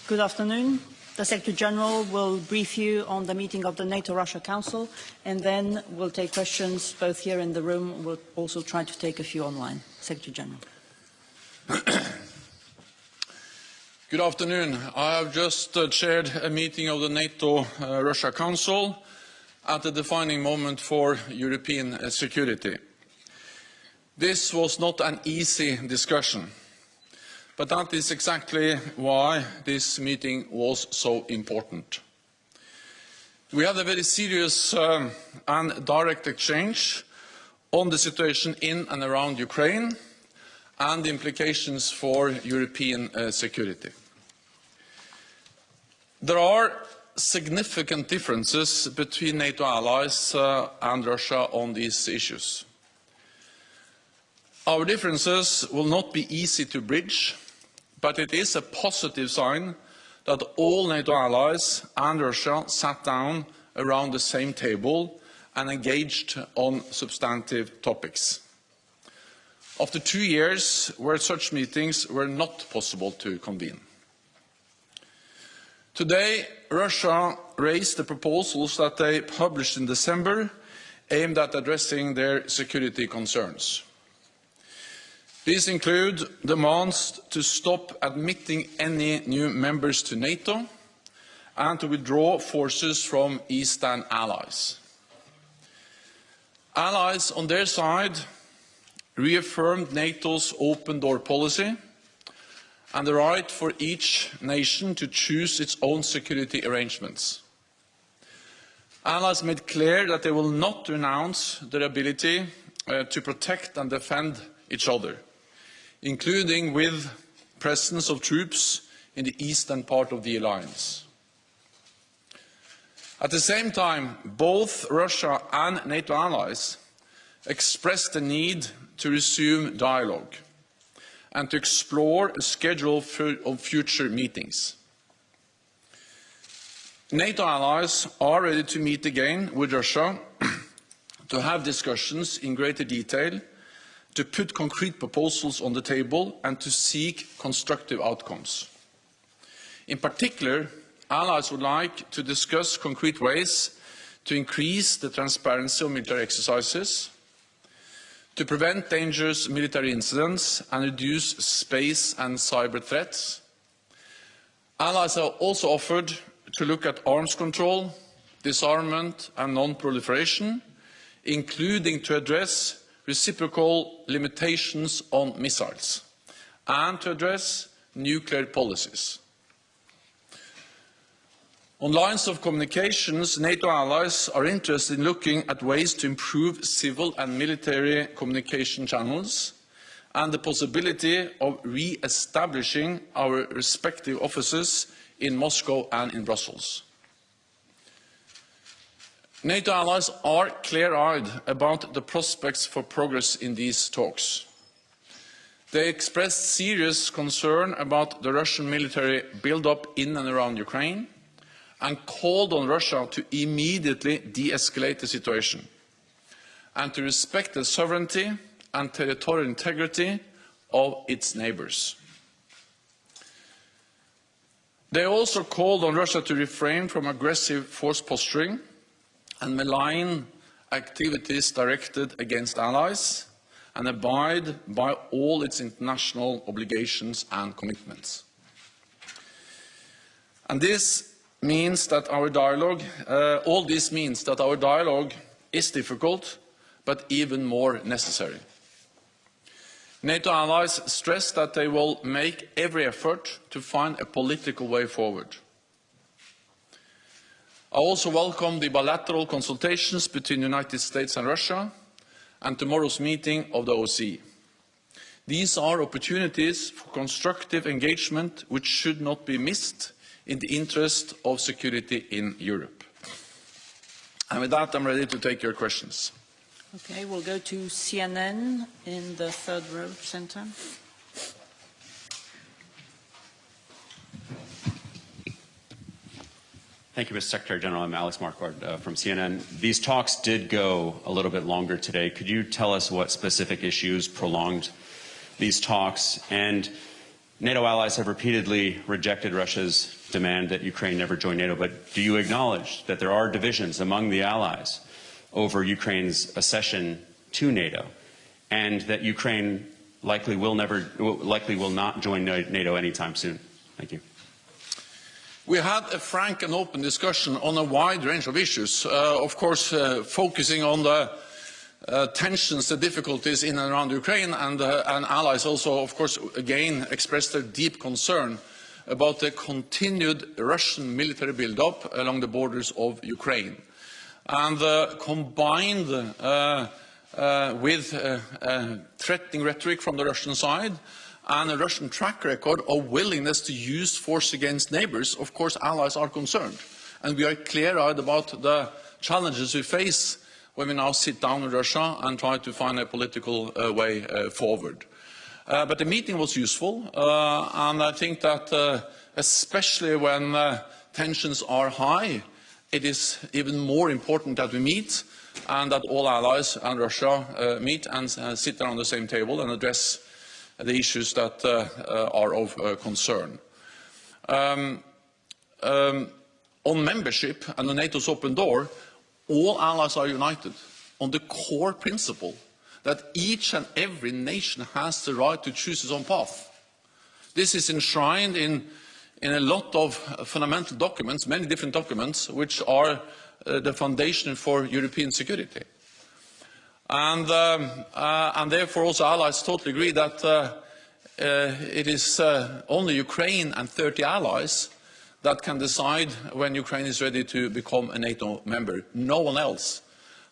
Good afternoon. The Secretary-General will brief you on the meeting of the NATO-Russia Council, and then we'll take questions both here in the room. We'll also try to take a few online. Secretary-General. Good afternoon. I have just chaired a meeting of the NATO-Russia Council at a defining moment for European security. This was not an easy discussion, but that is exactly why this meeting was so important. We had a very serious and direct exchange on the situation in and around Ukraine and the implications for European security. There are significant differences between NATO allies and Russia on these issues. Our differences will not be easy to bridge, but it is a positive sign that all NATO allies and Russia sat down around the same table and engaged on substantive topics. After 2 years where such meetings were not possible to convene. Today, Russia raised the proposals that they published in December aimed at addressing their security concerns. These include demands to stop admitting any new members to NATO and to withdraw forces from Eastern allies. Allies on their side reaffirmed NATO's open door policy and the right for each nation to choose its own security arrangements. Allies made clear that they will not renounce their ability to protect and defend each other, including with presence of troops in the eastern part of the alliance. At the same time, both Russia and NATO allies expressed the need to resume dialogue and to explore a schedule of future meetings. NATO allies are ready to meet again with Russia to have discussions in greater detail, to put concrete proposals on the table and to seek constructive outcomes. In particular, allies would like to discuss concrete ways to increase the transparency of military exercises, to prevent dangerous military incidents and reduce space and cyber threats. Allies have also offered to look at arms control, disarmament and non-proliferation, including to address reciprocal limitations on missiles and to address nuclear policies. On lines of communications, NATO allies are interested in looking at ways to improve civil and military communication channels and the possibility of re-establishing our respective offices in Moscow and in Brussels. NATO allies are clear-eyed about the prospects for progress in these talks. They expressed serious concern about the Russian military build-up in and around Ukraine and called on Russia to immediately de-escalate the situation and to respect the sovereignty and territorial integrity of its neighbours. They also called on Russia to refrain from aggressive force posturing and malign activities directed against allies and abide by all its international obligations and commitments. And this means that our dialogue, all this means that our dialogue is difficult, but even more necessary. NATO allies stress that they will make every effort to find a political way forward. I also welcome the bilateral consultations between the United States and Russia and tomorrow's meeting of the OSCE. These are opportunities for constructive engagement which should not be missed in the interest of security in Europe. And with that, I'm ready to take your questions. Okay, we'll go to CNN in the third row center. Thank you, Mr. Secretary-General. I'm Alex Marquardt from CNN. These talks did go a little bit longer today. Could you tell us what specific issues prolonged these talks? And NATO allies have repeatedly rejected Russia's demand that Ukraine never join NATO, but do you acknowledge that there are divisions among the allies over Ukraine's accession to NATO, and that Ukraine likely will not join NATO anytime soon? Thank you. We had a frank and open discussion on a wide range of issues, of course focusing on the tensions, the difficulties in and around Ukraine, and allies also, of course, again expressed their deep concern about the continued Russian military build-up along the borders of Ukraine. And combined with threatening rhetoric from the Russian side and a Russian track record of willingness to use force against neighbours, of course, allies are concerned. And we are clear-eyed about the challenges we face when we now sit down with Russia and try to find a political way forward. But the meeting was useful, and I think that especially when tensions are high, it is even more important that we meet and that all allies and Russia meet and sit around the same table and address the issues that are of concern. On membership and on NATO's open door, all allies are united on the core principle that each and every nation has the right to choose its own path. This is enshrined in a lot of fundamental documents, many different documents, which are the foundation for European security. And therefore also allies totally agree that it is only Ukraine and 30 allies that can decide when Ukraine is ready to become a NATO member. No one else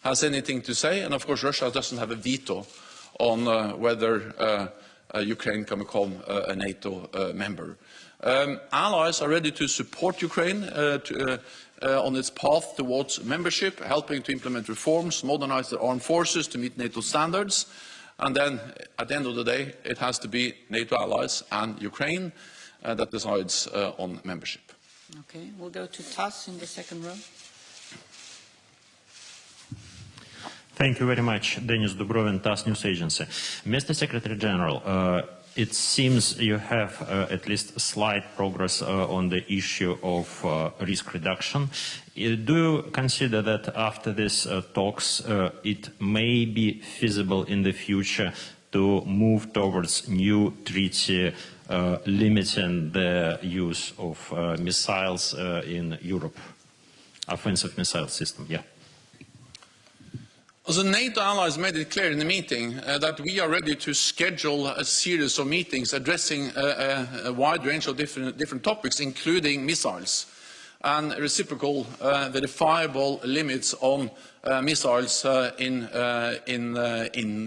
has anything to say, and of course Russia doesn't have a veto on whether Ukraine can become a NATO member. Allies are ready to support Ukraine on its path towards membership, helping to implement reforms, modernize their armed forces to meet NATO standards, and then at the end of the day it has to be NATO allies and Ukraine that decides on membership. Okay, we'll go to TASS in the second row. Thank you very much. Denis Dubrovin, TASS News Agency. Mr. Secretary General, it seems you have at least slight progress on the issue of risk reduction. Do you consider that after these talks it may be feasible in the future to move towards new treaty limiting the use of missiles in Europe, offensive missile system? Yeah. The NATO allies made it clear in the meeting that we are ready to schedule a series of meetings addressing a wide range of different topics, including missiles and reciprocal verifiable limits on missiles in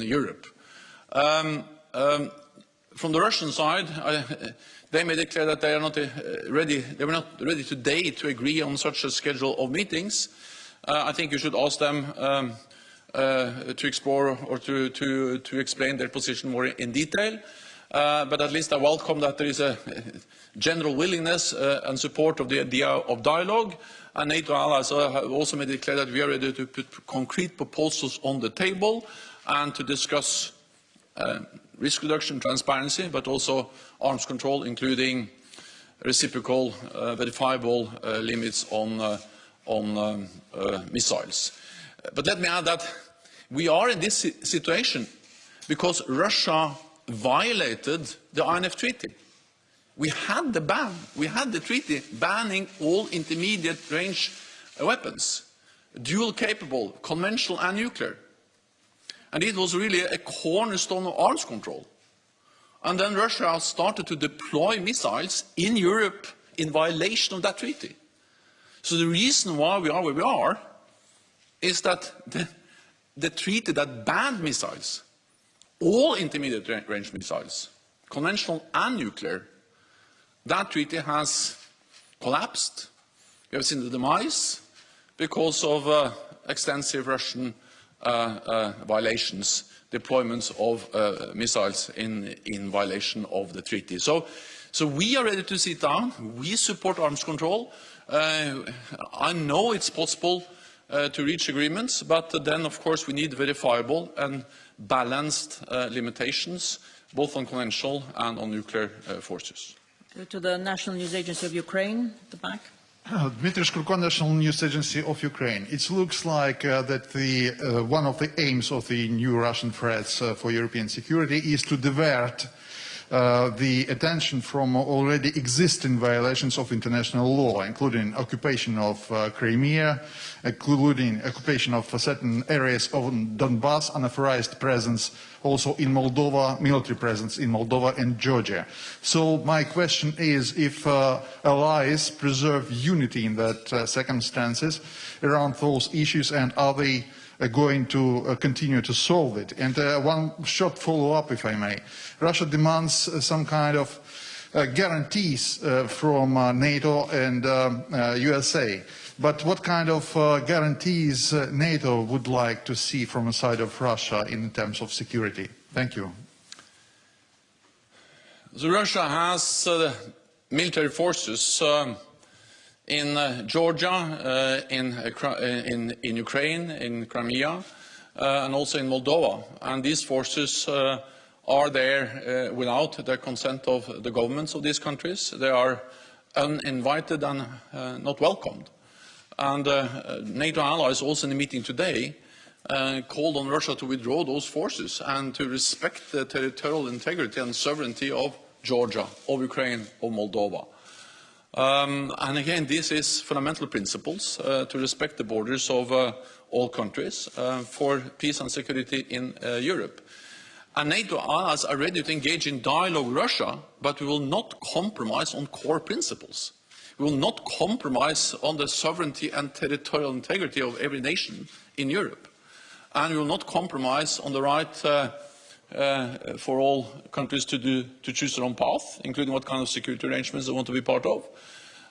Europe. From the Russian side, they made it clear that they are not ready. They were not ready today to agree on such a schedule of meetings. I think you should ask them to explore or to explain their position more in detail. But at least I welcome that there is a general willingness and support of the idea of dialogue. And NATO allies have also made it clear that we are ready to put concrete proposals on the table and to discuss risk reduction, transparency, but also arms control, including reciprocal, verifiable limits on missiles. But let me add that we are in this situation because Russia violated the INF Treaty. We had the ban, we had the treaty banning all intermediate range weapons, dual capable, conventional and nuclear. And it was really a cornerstone of arms control. And then Russia started to deploy missiles in Europe in violation of that treaty. So the reason why we are where we are is that the treaty that banned missiles, all intermediate range missiles, conventional and nuclear, that treaty has collapsed. We have seen the demise because of extensive Russian violations, deployments of missiles in violation of the treaty. So we are ready to sit down. We support arms control. I know it's possible to reach agreements, but then, of course, we need verifiable and balanced limitations both on conventional and on nuclear forces. Go to the National News Agency of Ukraine, at the back. Dmitry Shkurko, National News Agency of Ukraine. It looks like that one of the aims of the new Russian threats for European security is to divert the attention from already existing violations of international law, including occupation of Crimea, including occupation of certain areas of Donbass, unauthorized presence also in Moldova, military presence in Moldova and Georgia. So my question is if allies preserve unity in that circumstances around those issues, and are they going to continue to solve it? And one short follow-up, if I may. Russia demands some kind of guarantees from NATO and USA. But what kind of guarantees NATO would like to see from the side of Russia in terms of security? Thank you. So Russia has military forces in Georgia, in Ukraine, in Crimea, and also in Moldova. And these forces are there without the consent of the governments of these countries. They are uninvited and not welcomed. And NATO allies, also in the meeting today, called on Russia to withdraw those forces and to respect the territorial integrity and sovereignty of Georgia, of Ukraine, of Moldova. And again, this is fundamental principles to respect the borders of all countries for peace and security in Europe. And NATO allies are ready to engage in dialogue with Russia, but we will not compromise on core principles. We will not compromise on the sovereignty and territorial integrity of every nation in Europe. And we will not compromise on the right for all countries to choose their own path, including what kind of security arrangements they want to be part of.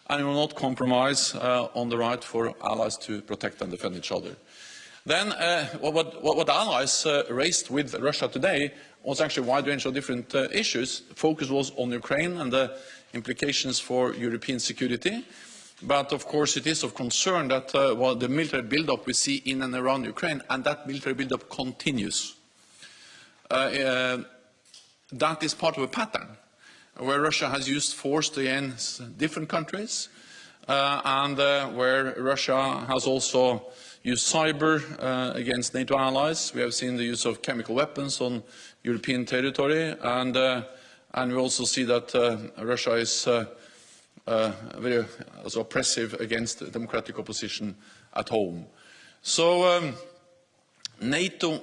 And we will not compromise on the right for allies to protect and defend each other. Then what allies raised with Russia today was actually a wide range of different issues. The focus was on Ukraine and the implications for European security. But of course it is of concern that the military build-up we see in and around Ukraine, and that military build-up continues. That is part of a pattern where Russia has used force against different countries and where Russia has also used cyber against NATO allies. We have seen the use of chemical weapons on European territory, and we also see that Russia is very oppressive against the democratic opposition at home. So NATO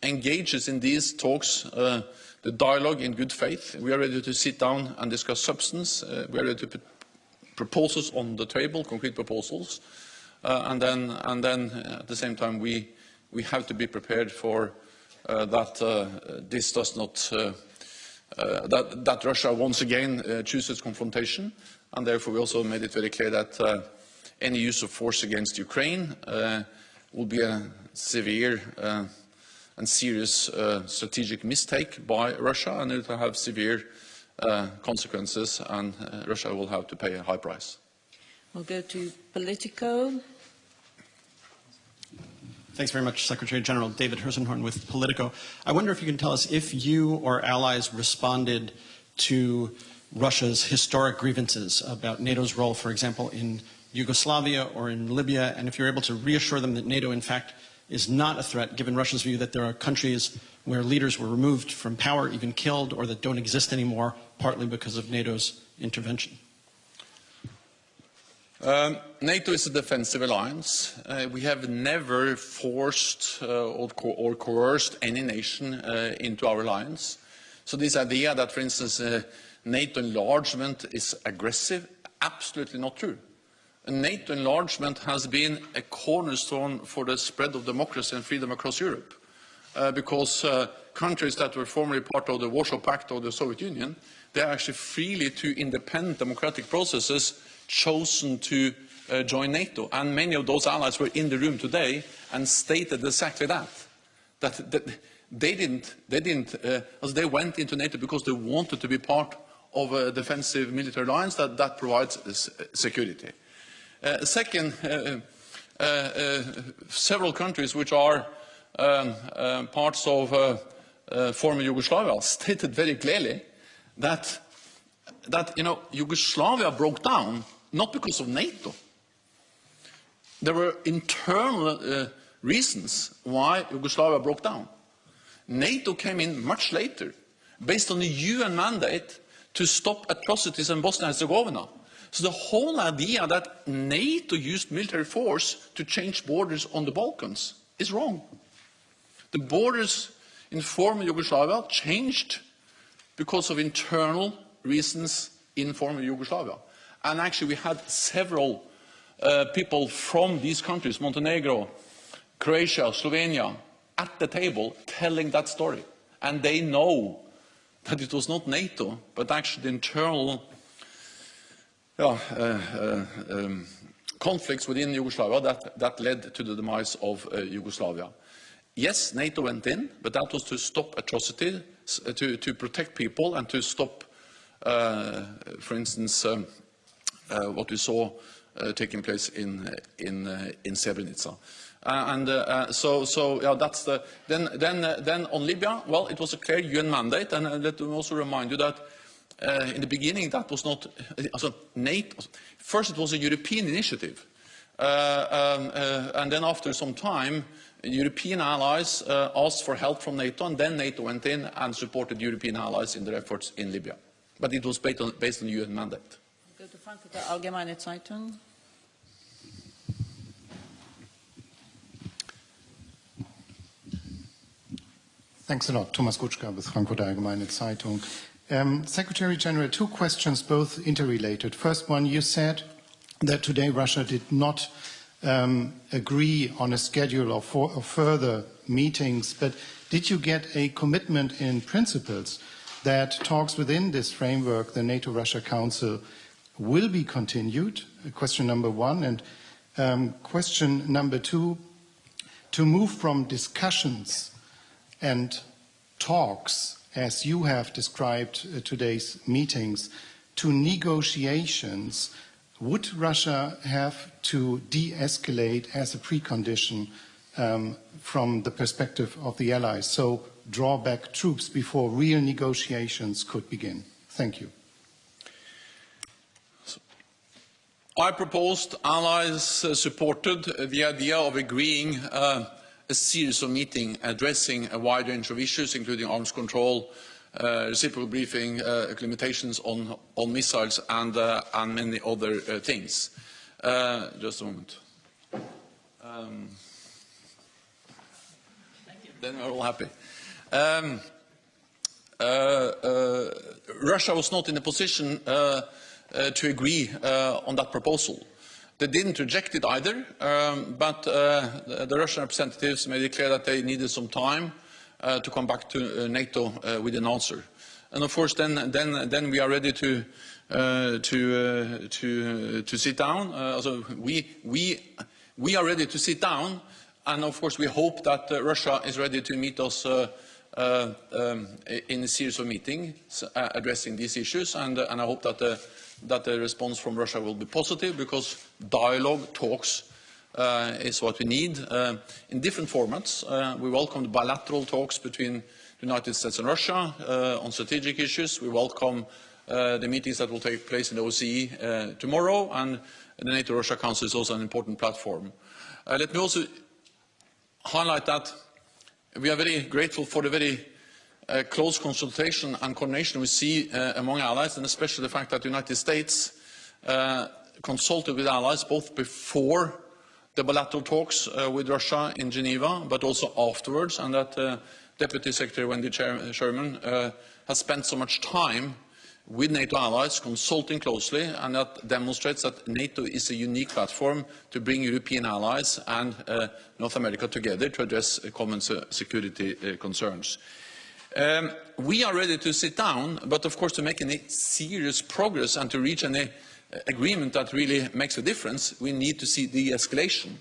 engages in these talks, the dialogue in good faith. We are ready to sit down and discuss substance. We are ready to put proposals on the table, concrete proposals. And then at the same time, we have to be prepared for that this does not, that Russia once again chooses confrontation. And therefore, we also made it very clear that any use of force against Ukraine will be a severe and serious strategic mistake by Russia, and it will have severe consequences, and Russia will have to pay a high price. We'll go to Politico. Thanks very much, Secretary-General. David Herzenhorn with Politico. I wonder if you can tell us if you or allies responded to Russia's historic grievances about NATO's role, for example, in Yugoslavia or in Libya, and if you're able to reassure them that NATO, in fact, is not a threat, given Russia's view that there are countries where leaders were removed from power, even killed, or that don't exist anymore, partly because of NATO's intervention. NATO is a defensive alliance. We have never forced or coerced any nation into our alliance. So this idea that, for instance, NATO enlargement is aggressive, absolutely not true. NATO enlargement has been a cornerstone for the spread of democracy and freedom across Europe, because countries that were formerly part of the Warsaw Pact or the Soviet Union, they are actually freely to independent democratic processes chosen to join NATO. And many of those allies were in the room today and stated exactly that. That they went into NATO because they wanted to be part of a defensive military alliance that provides security. Second, several countries which are parts of former Yugoslavia, stated very clearly that Yugoslavia broke down not because of NATO. There were internal reasons why Yugoslavia broke down. NATO came in much later, based on the UN mandate to stop atrocities in Bosnia and Herzegovina. So the whole idea that NATO used military force to change borders on the Balkans is wrong. The borders in former Yugoslavia changed because of internal reasons in former Yugoslavia. And actually we had several people from these countries, Montenegro, Croatia, Slovenia, at the table telling that story. And they know that it was not NATO, but actually the internal conflicts within Yugoslavia that led to the demise of Yugoslavia. Yes, NATO went in, but that was to stop atrocities, to protect people and to stop, for instance, what we saw taking place in Srebrenica. So that's the then on Libya. Well, it was a clear UN mandate, and let me also remind you that in the beginning that was not NATO. First, it was a European initiative, and then after some time, European allies asked for help from NATO, and then NATO went in and supported European allies in their efforts in Libya. But it was based on UN mandate. Go to Frankfurter Allgemeine Zeitung. Thanks a lot. Thomas Grushko with Frankfurter Allgemeine Zeitung. Secretary General, two questions, both interrelated. First one, you said that today Russia did not agree on a schedule of further meetings, but did you get a commitment in principles that talks within this framework, the NATO-Russia Council, will be continued? Question number one. And question number two, to move from discussions and talks, as you have described today's meetings, to negotiations, would Russia have to de-escalate as a precondition from the perspective of the allies? So draw back troops before real negotiations could begin. Thank you. I proposed, allies supported the idea of agreeing a series of meetings addressing a wide range of issues, including arms control, reciprocal briefing, limitations on missiles, and many other things. Just a moment. Then we're all happy. Russia was not in a position to agree on that proposal. They didn't reject it either, but the Russian representatives made it clear that they needed some time to come back to NATO with an answer. And of course, then we are ready to sit down. So we are ready to sit down, and of course we hope that Russia is ready to meet us in a series of meetings addressing these issues, and I hope that the response from Russia will be positive, because dialogue, talks, is what we need in different formats. We welcome the bilateral talks between the United States and Russia on strategic issues. We welcome the meetings that will take place in the OSCE tomorrow, and the NATO-Russia Council is also an important platform. Let me also highlight that we are very grateful for the very close consultation and coordination we see among allies, and especially the fact that the United States consulted with allies both before the bilateral talks with Russia in Geneva, but also afterwards, and that Deputy Secretary Wendy Sherman has spent so much time with NATO allies, consulting closely, and that demonstrates that NATO is a unique platform to bring European allies and North America together to address common security concerns. We are ready to sit down, but of course to make any serious progress and to reach any agreement that really makes a difference, we need to see de-escalation.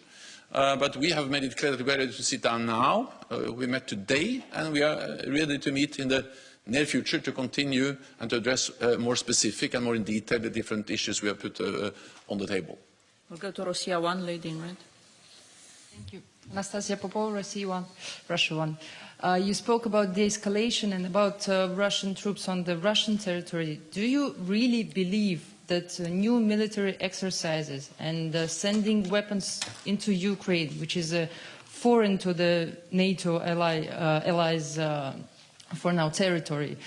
But we have made it clear that we are ready to sit down now. We met today, and we are ready to meet in the near future to continue and to address more specific and more in detail the different issues we have put on the table. We'll go to Russia 1, lady in red. Thank you. Anastasia Popova, Russia One. You spoke about de-escalation and about Russian troops on the Russian territory. Do you really believe that new military exercises and sending weapons into Ukraine, which is foreign to the NATO allies for now territory,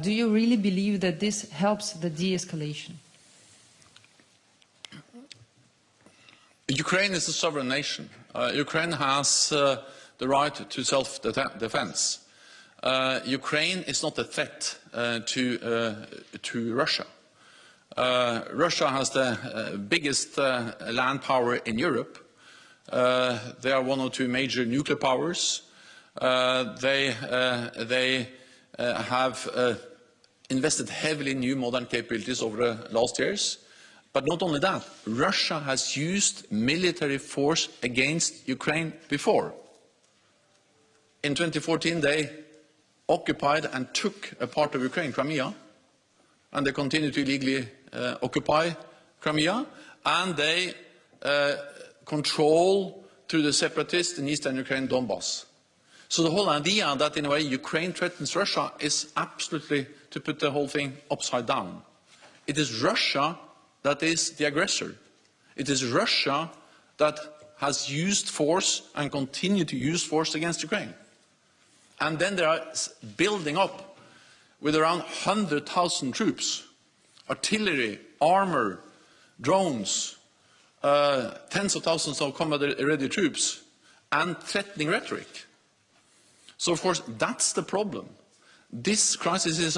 do you really believe that this helps the de-escalation? Ukraine is a sovereign nation. Ukraine has the right to self-defense. Ukraine is not a threat to Russia. Russia has the biggest land power in Europe. They are one or two major nuclear powers. They have invested heavily in new modern capabilities over the last years. But not only that, Russia has used military force against Ukraine before. In 2014, they occupied and took a part of Ukraine, Crimea, and they continue to illegally occupy Crimea, and they control, through the separatists in eastern Ukraine, Donbass. So the whole idea that, in a way, Ukraine threatens Russia is absolutely to put the whole thing upside down. It is Russia that is the aggressor. It is Russia that has used force and continue to use force against Ukraine. And then they are building up with around 100,000 troops, artillery, armor, drones, tens of thousands of combat-ready troops, and threatening rhetoric. So, of course, that's the problem. This crisis is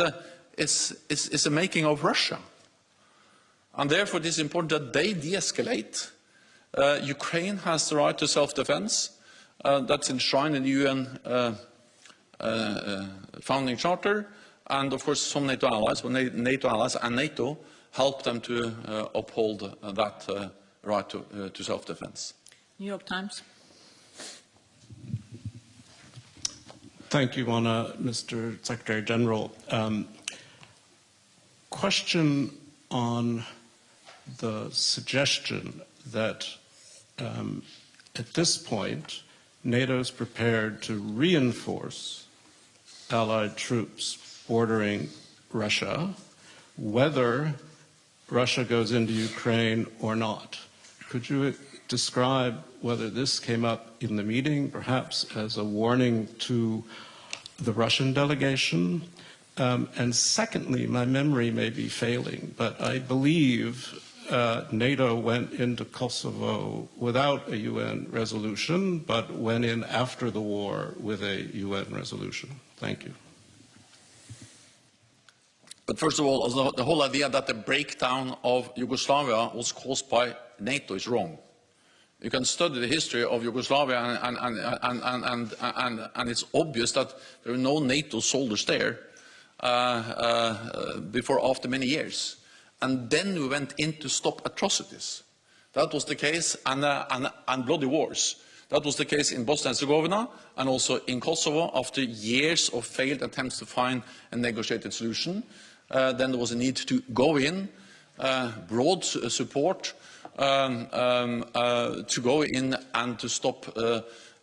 a making of Russia. And therefore, it is important that they de-escalate. Ukraine has the right to self-defense. That's enshrined in the UN founding charter. And, of course, some NATO allies, and NATO help them to uphold that right to self-defense. New York Times. Thank you, Anna, Mr. Secretary-General. Question on the suggestion that at this point, NATO is prepared to reinforce Allied troops bordering Russia, whether Russia goes into Ukraine or not. Could you describe whether this came up in the meeting, perhaps as a warning to the Russian delegation? And secondly, my memory may be failing, but I believe NATO went into Kosovo without a UN resolution, but went in after the war with a UN resolution. Thank you. But first of all, the whole idea that the breakdown of Yugoslavia was caused by NATO is wrong. You can study the history of Yugoslavia, and it's obvious that there were no NATO soldiers there after many years. And then we went in to stop atrocities. That was the case, and bloody wars. That was the case in Bosnia and Herzegovina and also in Kosovo after years of failed attempts to find a negotiated solution. Then there was a need to go in, broad support, to go in and to stop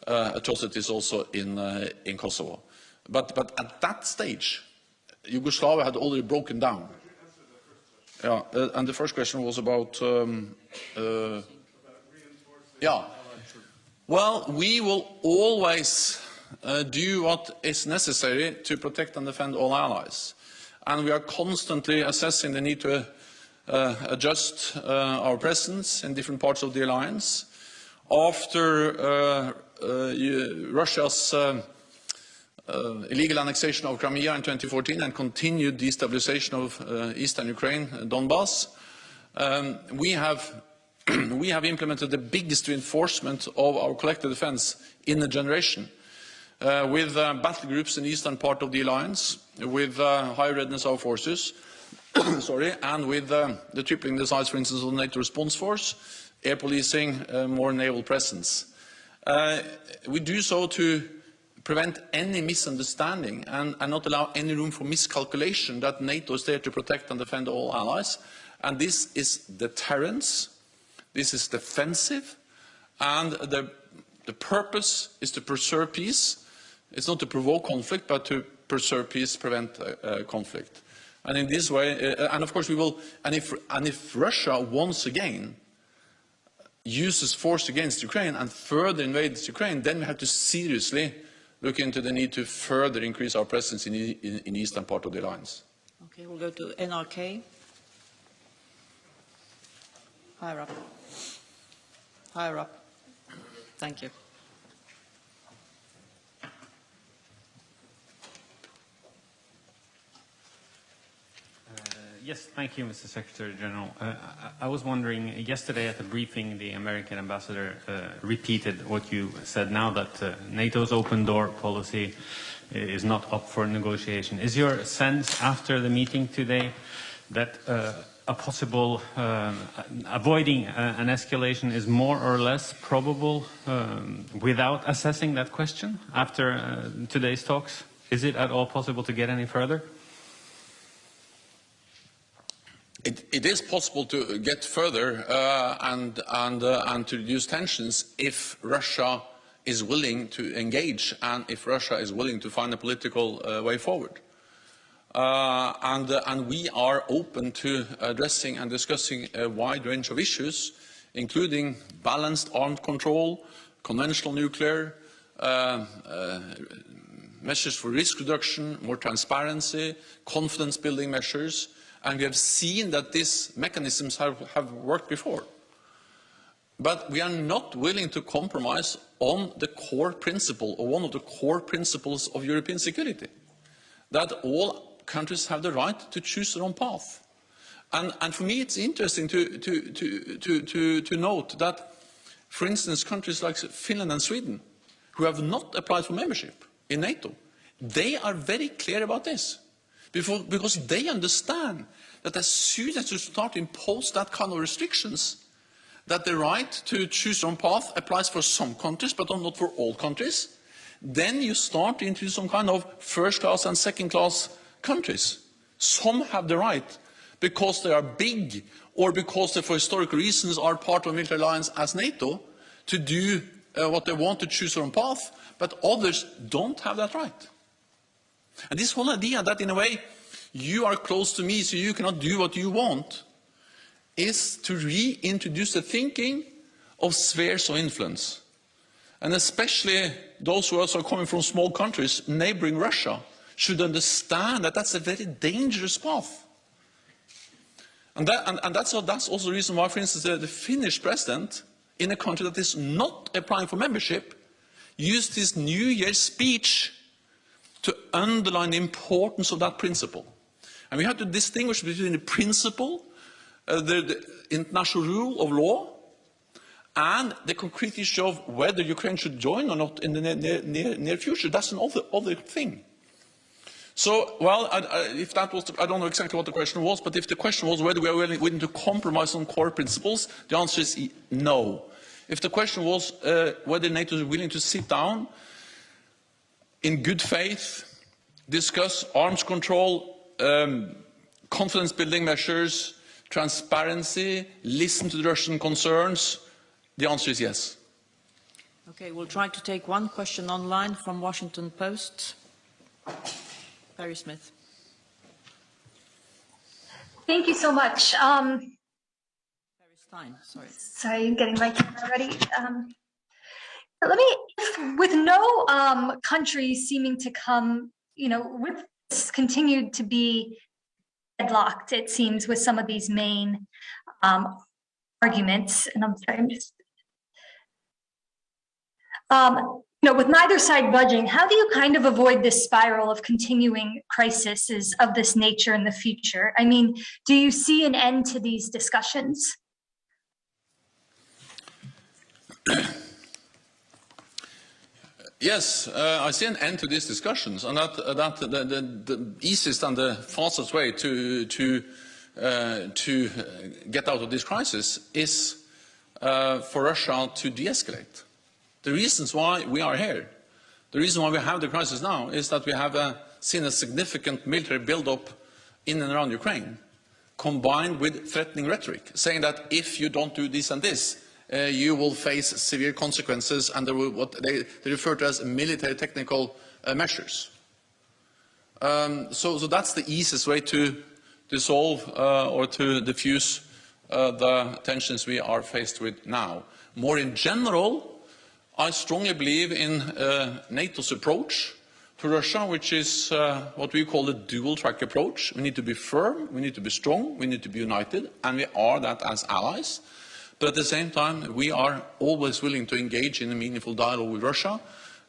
atrocities also in Kosovo. But at that stage, Yugoslavia had already broken down. Yeah, and the first question was about yeah. Well, we will always do what is necessary to protect and defend all allies. And we are constantly assessing the need to adjust our presence in different parts of the alliance. After Russia's illegal annexation of Crimea in 2014 and continued destabilization of eastern Ukraine, Donbass, we have implemented the biggest reinforcement of our collective defense in a generation, with battle groups in the eastern part of the alliance, with high readiness of our forces, and with the tripling the size, for instance, of the NATO response force, air policing, more naval presence. We do so to prevent any misunderstanding and not allow any room for miscalculation that NATO is there to protect and defend all allies. And this is deterrence, this is defensive, and the The purpose is to preserve peace. It's not to provoke conflict, but to preserve peace, prevent conflict. And in this way, and of course we will, and if Russia once again uses force against Ukraine and further invades Ukraine, then we have to seriously look into the need to further increase our presence in the eastern part of the alliance. Okay, we'll go to NRK. Higher up. Higher up. Thank you. Yes, thank you, Mr. Secretary-General. I was wondering, yesterday at the briefing, the American ambassador repeated what you said now, that NATO's open door policy is not up for negotiation. Is your sense after the meeting today that a possible avoiding an escalation is more or less probable without assessing that question after today's talks? Is it at all possible to get any further? It is possible to get further and to reduce tensions if Russia is willing to engage and if Russia is willing to find a political way forward. And we are open to addressing and discussing a wide range of issues, including balanced arms control, conventional nuclear, measures for risk reduction, more transparency, confidence-building measures. And we have seen that these mechanisms have worked before. But we are not willing to compromise on the core principle, or one of the core principles of European security, that all countries have the right to choose their own path. And for me, it's interesting to note that, for instance, countries like Finland and Sweden, who have not applied for membership in NATO, they are very clear about this. Because they understand that as soon as you start to impose that kind of restrictions, that the right to choose your own path applies for some countries, but not for all countries, then you start into some kind of first-class and second-class countries. Some have the right, because they are big, or because they, for historical reasons, are part of a military alliance as NATO, to do what they want, to choose their own path, but others don't have that right. And this whole idea that, in a way, you are close to me, so you cannot do what you want, is to reintroduce the thinking of spheres of influence. And especially those who are coming from small countries, neighboring Russia, should understand that that's a very dangerous path. And that's also the reason why, for instance, the Finnish president, in a country that is not applying for membership, used his New Year's speech to underline the importance of that principle. And we have to distinguish between the principle, the international rule of law, and the concrete issue of whether Ukraine should join or not in the near future. That's another thing. So, well, if that was, I don't know exactly what the question was, but if the question was whether we are willing to compromise on core principles, the answer is no. If the question was whether NATO is willing to sit down in good faith, discuss arms control, confidence-building measures, transparency, listen to the Russian concerns, the answer is yes. Okay, we'll try to take one question online from Washington Post. Barry Smith. Thank you so much. Barry Stein, sorry. Sorry, getting my camera ready. Let me, with no country seeming to come, with this continued to be deadlocked, it seems, with some of these main arguments, and I'm sorry, I'm just, with neither side budging, how do you kind of avoid this spiral of continuing crises of this nature in the future? I mean, do you see an end to these discussions? Yes, I see an end to these discussions, and that the easiest and the fastest way to get out of this crisis is for Russia to de-escalate. The reasons why we are here, the reason why we have the crisis now, is that we have seen a significant military build-up in and around Ukraine, combined with threatening rhetoric, saying that if you don't do this and this, you will face severe consequences under what they refer to as military technical measures. So that's the easiest way to dissolve or to diffuse the tensions we are faced with now. More in general, I strongly believe in NATO's approach to Russia, which is what we call the dual-track approach. We need to be firm, we need to be strong, we need to be united, and we are that as allies. But at the same time, we are always willing to engage in a meaningful dialogue with Russia.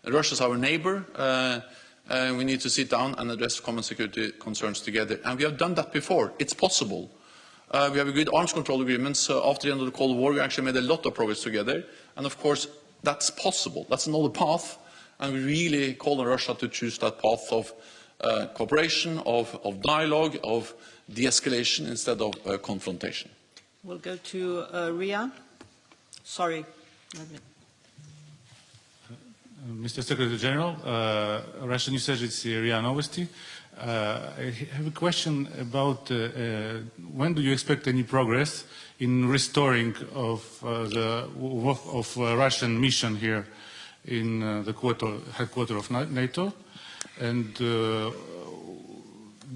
Russia is our neighbor. We need to sit down and address common security concerns together. And we have done that before. It's possible. We have agreed arms control agreements. After the end of the Cold War, we actually made a lot of progress together. And of course, that's possible. That's another path. And we really call on Russia to choose that path of cooperation, of dialogue, of de-escalation instead of confrontation. We'll go to Ria. Sorry. Mr. Secretary General, Russian News Agency RIA Novosti. I have a question about when do you expect any progress in restoring of the Russian mission here in the headquarters of NATO, and do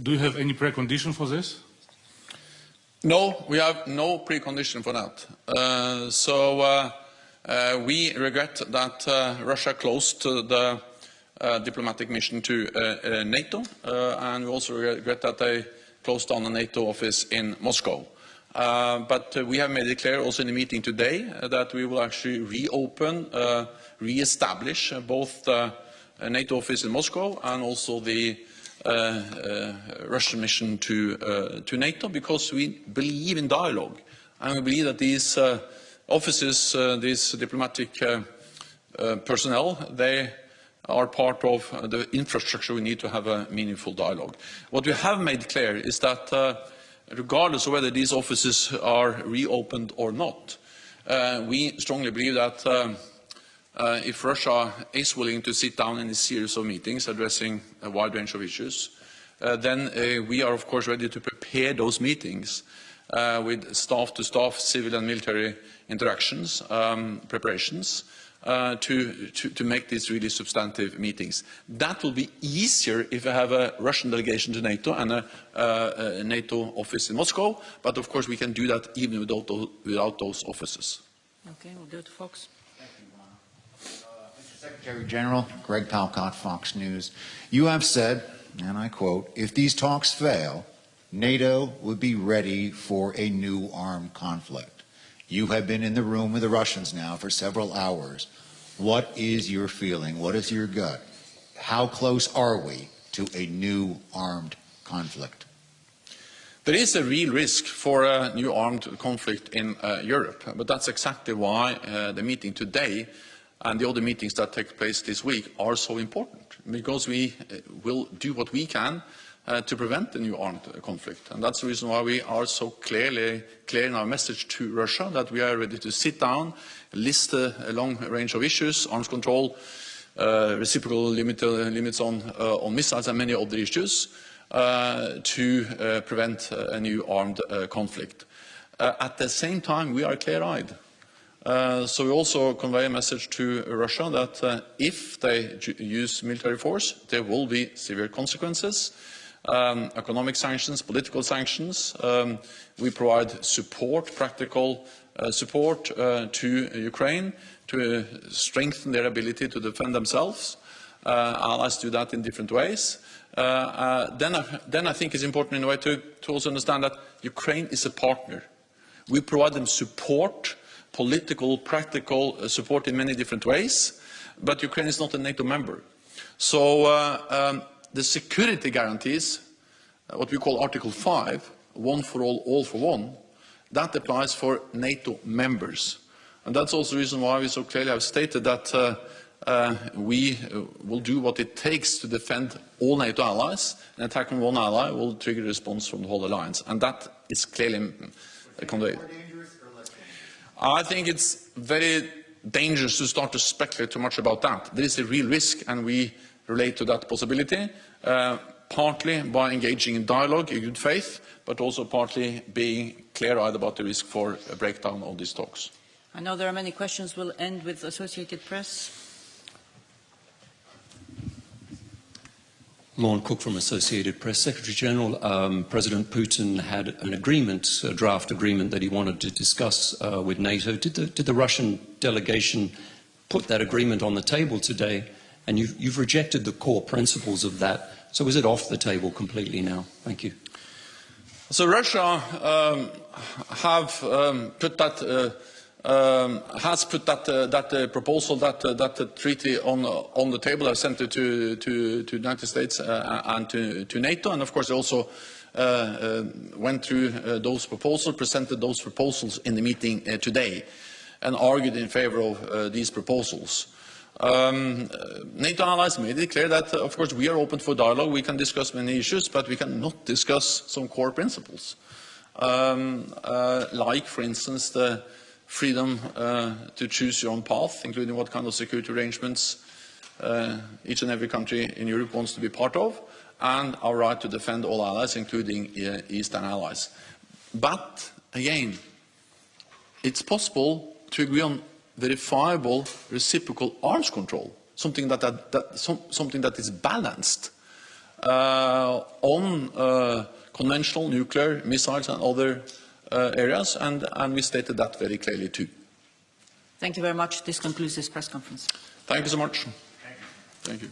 you have any precondition for this? No, we have no precondition for that. We regret that Russia closed the diplomatic mission to NATO, and we also regret that they closed down the NATO office in Moscow. But we have made it clear also in the meeting today that we will actually reopen, re-establish both the NATO office in Moscow and also the Russian mission to NATO, because we believe in dialogue, and we believe that these offices, these diplomatic personnel, they are part of the infrastructure we need to have a meaningful dialogue. What we have made clear is that regardless of whether these offices are reopened or not, we strongly believe that if Russia is willing to sit down in a series of meetings addressing a wide range of issues, then we are of course ready to prepare those meetings with staff-to-staff, civil and military interactions, preparations, to make these really substantive meetings. That will be easier if we have a Russian delegation to NATO and a NATO office in Moscow, but of course we can do that even without those offices. Okay, we'll go to Fox. Mr. Secretary General, Greg Palcott, Fox News. You have said, and I quote, if these talks fail, NATO would be ready for a new armed conflict. You have been in the room with the Russians now for several hours. What is your feeling? What is your gut? How close are we to a new armed conflict? There is a real risk for a new armed conflict in Europe, but that's exactly why the meeting today and the other meetings that take place this week are so important, because we will do what we can to prevent the new armed conflict. And that's the reason why we are so clear in our message to Russia that we are ready to sit down, list a long range of issues, arms control, reciprocal limits on missiles and many other issues to prevent a new armed conflict. At the same time, we are clear-eyed. So we also convey a message to Russia that if they use military force, there will be severe consequences. Economic sanctions, political sanctions. We provide support, practical support to Ukraine to strengthen their ability to defend themselves. Allies do that in different ways. Then I think it's important in a way to also understand that Ukraine is a partner. We provide them support, political, practical support in many different ways, but Ukraine is not a NATO member. So the security guarantees, what we call Article 5, one for all for one, that applies for NATO members. And that's also the reason why we so clearly have stated that we will do what it takes to defend all NATO allies. An attack on one ally will trigger a response from the whole alliance. And that is clearly conveyed. I think it's very dangerous to start to speculate too much about that. There is a real risk, and we relate to that possibility, partly by engaging in dialogue in good faith, but also partly being clear-eyed about the risk for a breakdown of these talks. I know there are many questions. We'll end with Associated Press. Lorne Cook from Associated Press. Secretary-General, President Putin had an agreement, a draft agreement that he wanted to discuss with NATO. Did the Russian delegation put that agreement on the table today? And you've rejected the core principles of that. So is it off the table completely now? Thank you. So Russia has put that proposal, that treaty on the table. I've sent it to the United States and to NATO, and of course also went through those proposals, presented those proposals in the meeting today, and argued in favor of these proposals. NATO allies made it clear that, of course, we are open for dialogue. We can discuss many issues, but we cannot discuss some core principles, like, for instance, the freedom to choose your own path, including what kind of security arrangements each and every country in Europe wants to be part of, and our right to defend all allies, including Eastern allies. But, again, it's possible to agree on verifiable reciprocal arms control, something that is balanced on conventional nuclear missiles and other areas, and we stated that very clearly too. Thank you very much. This concludes this press conference. Thank you so much. Thank you.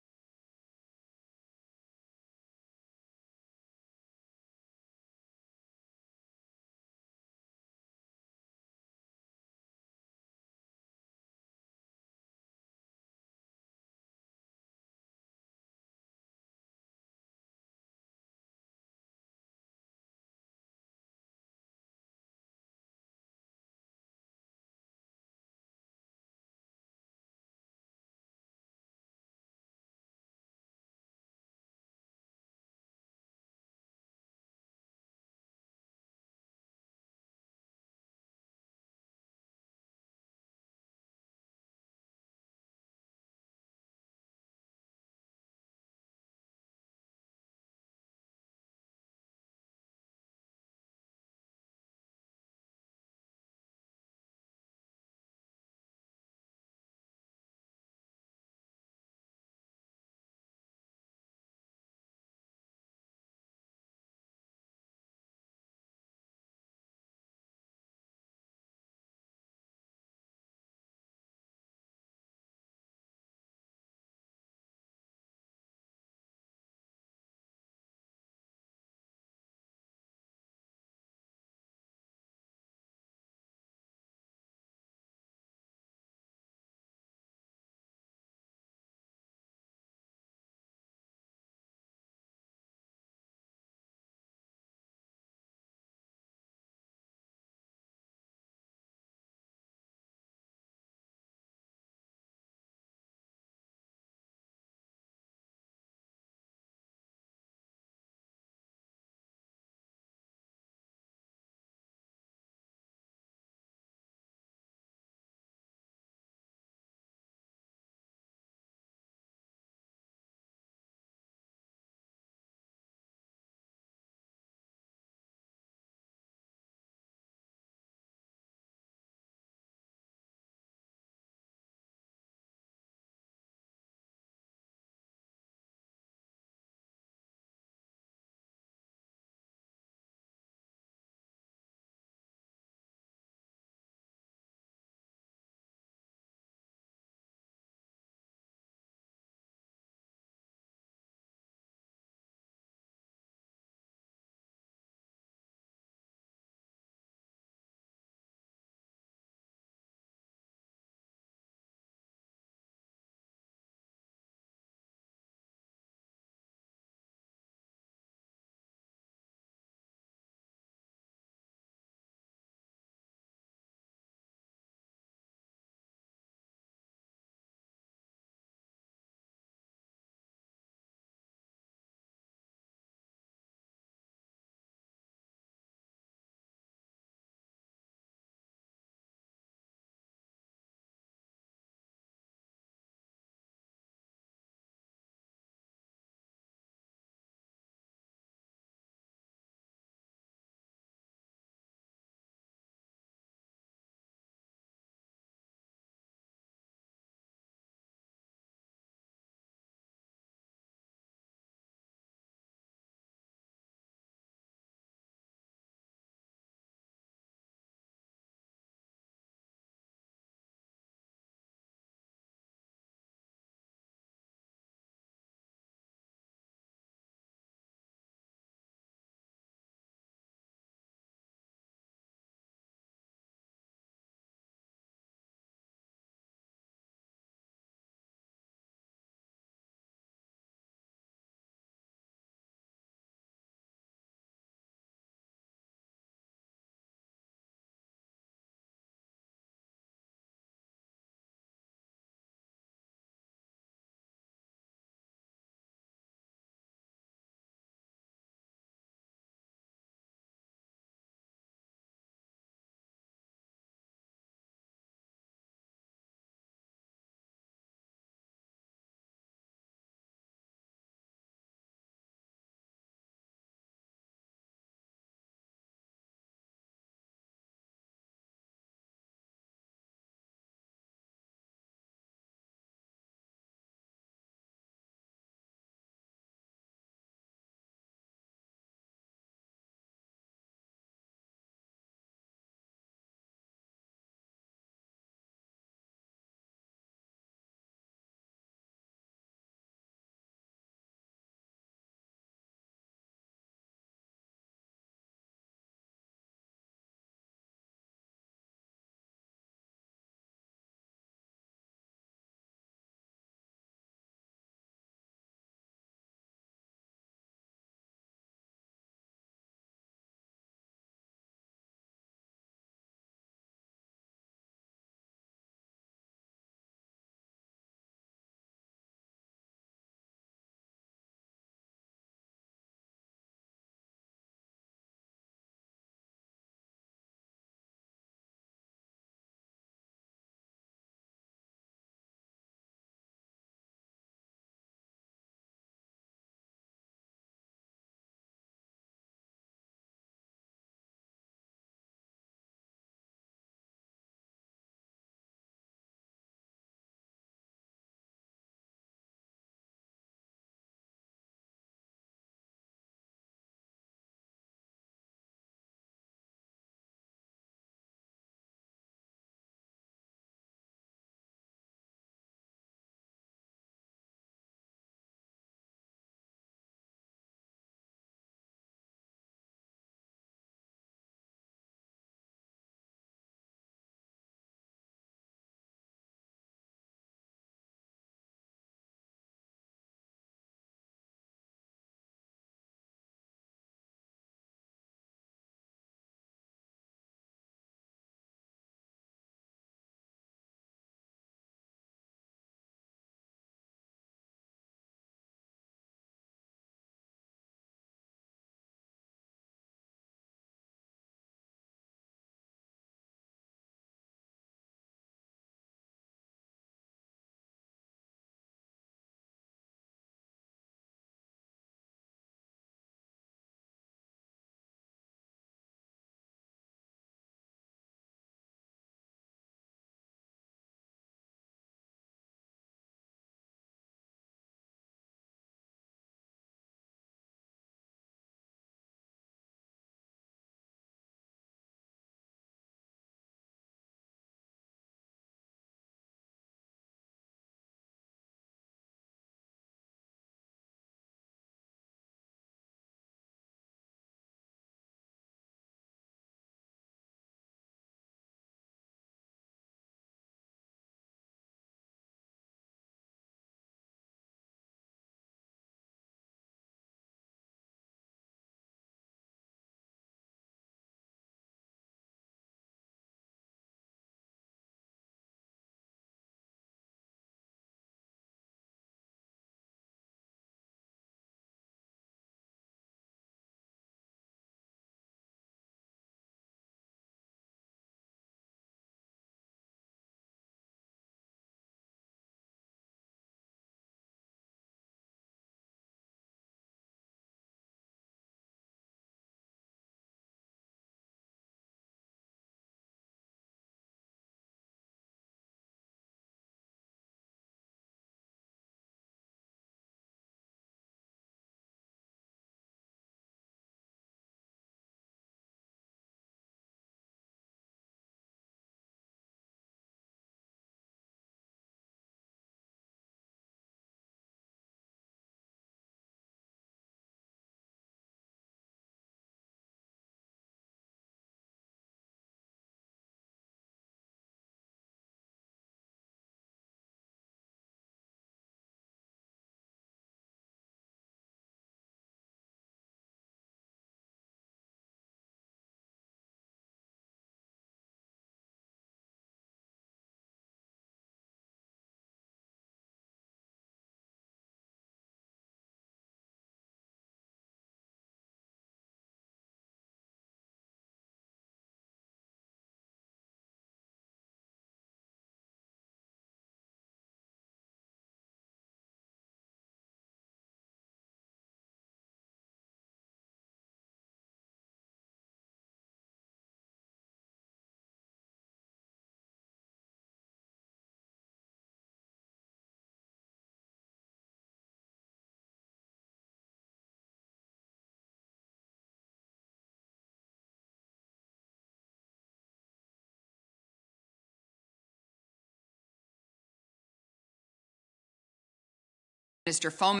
Minister Fomin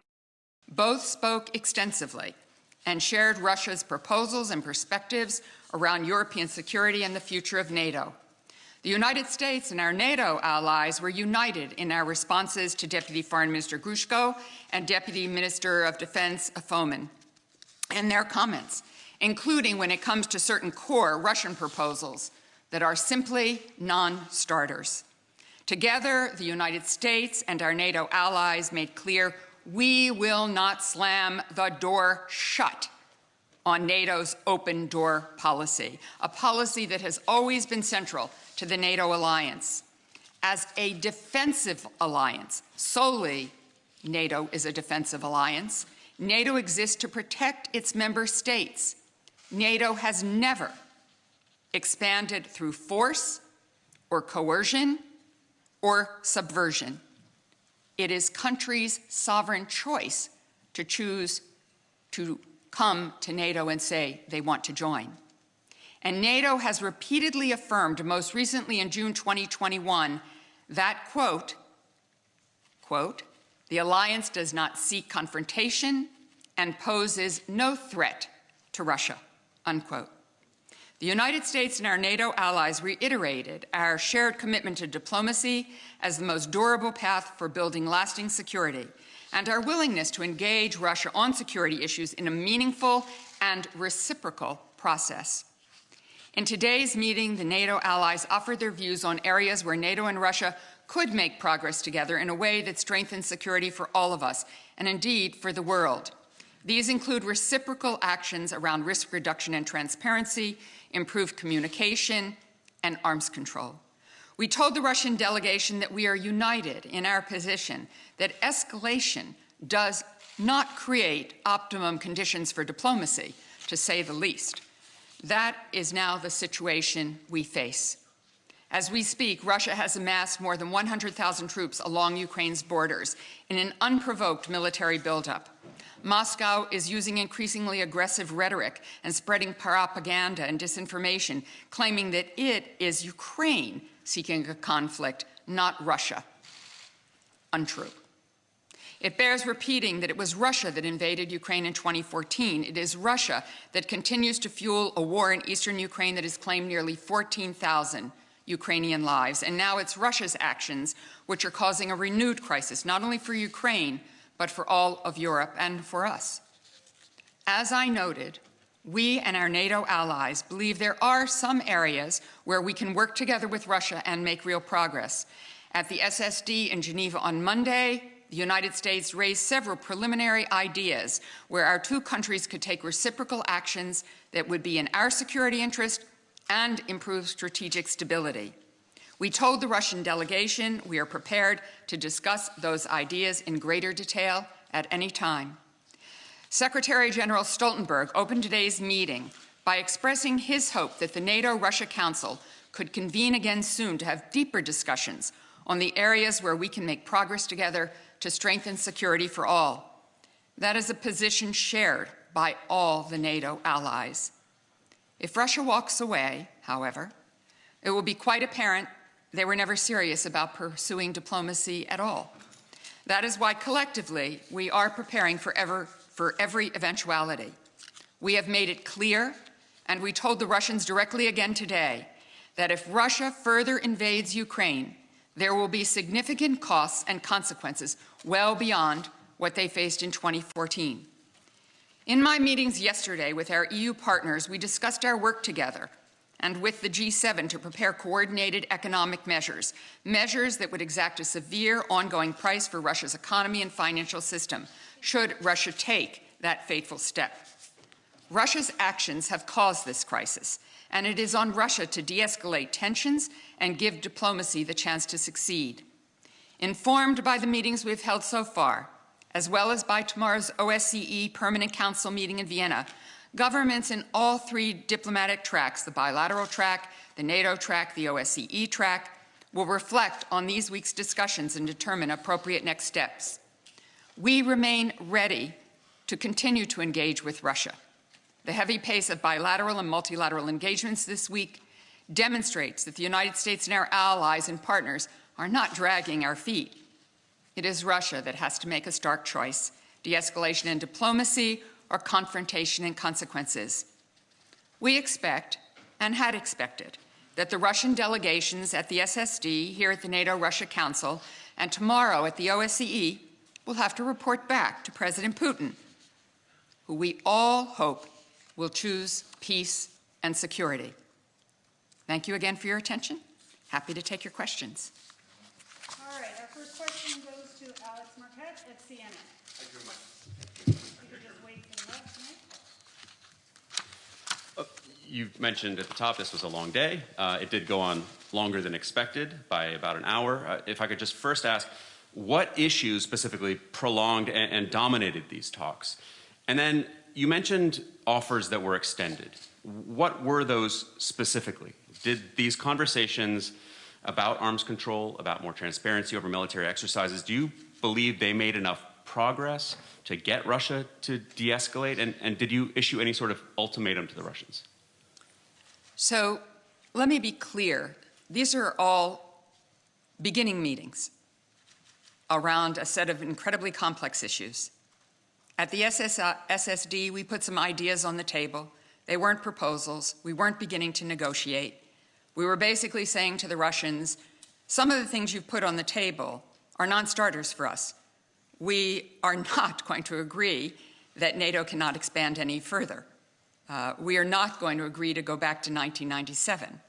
both spoke extensively and shared Russia's proposals and perspectives around European security and the future of NATO. The United States and our NATO allies were united in our responses to Deputy Foreign Minister Grushko and Deputy Minister of Defense Fomin and their comments, including when it comes to certain core Russian proposals that are simply non-starters. Together, the United States and our NATO allies made clear we will not slam the door shut on NATO's open door policy, a policy that has always been central to the NATO alliance. As a defensive alliance, solely NATO is a defensive alliance. NATO exists to protect its member states. NATO has never expanded through force or coercion or subversion. It is countries' sovereign choice to choose to come to NATO and say they want to join. And NATO has repeatedly affirmed, most recently in June 2021, that, quote, the alliance does not seek confrontation and poses no threat to Russia, unquote. The United States and our NATO allies reiterated our shared commitment to diplomacy as the most durable path for building lasting security, and our willingness to engage Russia on security issues in a meaningful and reciprocal process. In today's meeting, the NATO allies offered their views on areas where NATO and Russia could make progress together in a way that strengthens security for all of us, and indeed for the world. These include reciprocal actions around risk reduction and transparency, improved communication, and arms control. We told the Russian delegation that we are united in our position that escalation does not create optimum conditions for diplomacy, to say the least. That is now the situation we face. As we speak, Russia has amassed more than 100,000 troops along Ukraine's borders in an unprovoked military buildup. Moscow is using increasingly aggressive rhetoric and spreading propaganda and disinformation, claiming that it is Ukraine seeking a conflict, not Russia. Untrue. It bears repeating that it was Russia that invaded Ukraine in 2014. It is Russia that continues to fuel a war in eastern Ukraine that has claimed nearly 14,000 Ukrainian lives. And now it's Russia's actions which are causing a renewed crisis, not only for Ukraine, but for all of Europe and for us. As I noted, we and our NATO allies believe there are some areas where we can work together with Russia and make real progress. At the SSD in Geneva on Monday, the United States raised several preliminary ideas where our two countries could take reciprocal actions that would be in our security interest and improve strategic stability. We told the Russian delegation we are prepared to discuss those ideas in greater detail at any time. Secretary-General Stoltenberg opened today's meeting by expressing his hope that the NATO-Russia Council could convene again soon to have deeper discussions on the areas where we can make progress together to strengthen security for all. That is a position shared by all the NATO allies. If Russia walks away, however, it will be quite apparent they were never serious about pursuing diplomacy at all. That is why collectively we are preparing for every eventuality. We have made it clear, and we told the Russians directly again today, that if Russia further invades Ukraine, there will be significant costs and consequences well beyond what they faced in 2014. In my meetings yesterday with our EU partners, we discussed our work together and with the G7 to prepare coordinated economic measures, measures that would exact a severe ongoing price for Russia's economy and financial system, should Russia take that fateful step. Russia's actions have caused this crisis, and it is on Russia to de-escalate tensions and give diplomacy the chance to succeed. Informed by the meetings we've held so far, as well as by tomorrow's OSCE Permanent Council meeting in Vienna, governments in all three diplomatic tracks, the bilateral track, the NATO track, the OSCE track, will reflect on these week's discussions and determine appropriate next steps. We remain ready to continue to engage with Russia. The heavy pace of bilateral and multilateral engagements this week demonstrates that the United States and our allies and partners are not dragging our feet. It is Russia that has to make a stark choice: de-escalation and diplomacy, or confrontation and consequences. We expect, and had expected, that the Russian delegations at the SSD, here at the NATO-Russia Council, and tomorrow at the OSCE will have to report back to President Putin, who we all hope will choose peace and security. Thank you again for your attention. Happy to take your questions. All right, our first question goes to Alex Marquette at CNN. Thank you very much. You can just wait for the left, Mike. You mentioned at the top this was a long day. It did go on longer than expected by about an hour. If I could just first ask, what issues specifically prolonged and dominated these talks? And then you mentioned offers that were extended. What were those specifically? Did these conversations about arms control, about more transparency over military exercises, do you believe they made enough progress to get Russia to de-escalate? And did you issue any sort of ultimatum to the Russians? So let me be clear. These are all beginning meetings around a set of incredibly complex issues. At the SSD, we put some ideas on the table. They weren't proposals. We weren't beginning to negotiate. We were basically saying to the Russians, some of the things you've put on the table are non-starters for us. We are not going to agree that NATO cannot expand any further. We are not going to agree to go back to 1997.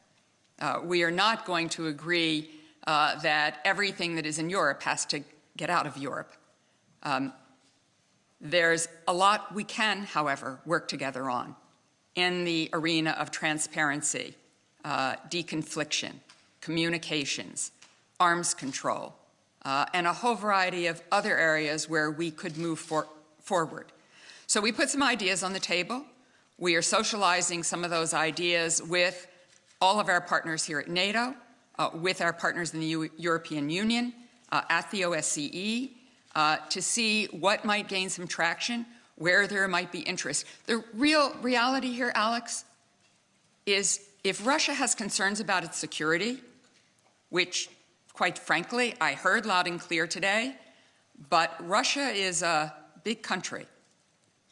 We are not going to agree that everything that is in Europe has to get out of Europe. There's a lot we can, however, work together on in the arena of transparency, deconfliction, communications, arms control, and a whole variety of other areas where we could move forward. So we put some ideas on the table. We are socializing some of those ideas with all of our partners here at NATO, with our partners in the European Union, at the OSCE, to see what might gain some traction, where there might be interest. The real reality here, Alex, is if Russia has concerns about its security, which, quite frankly, I heard loud and clear today, but Russia is a big country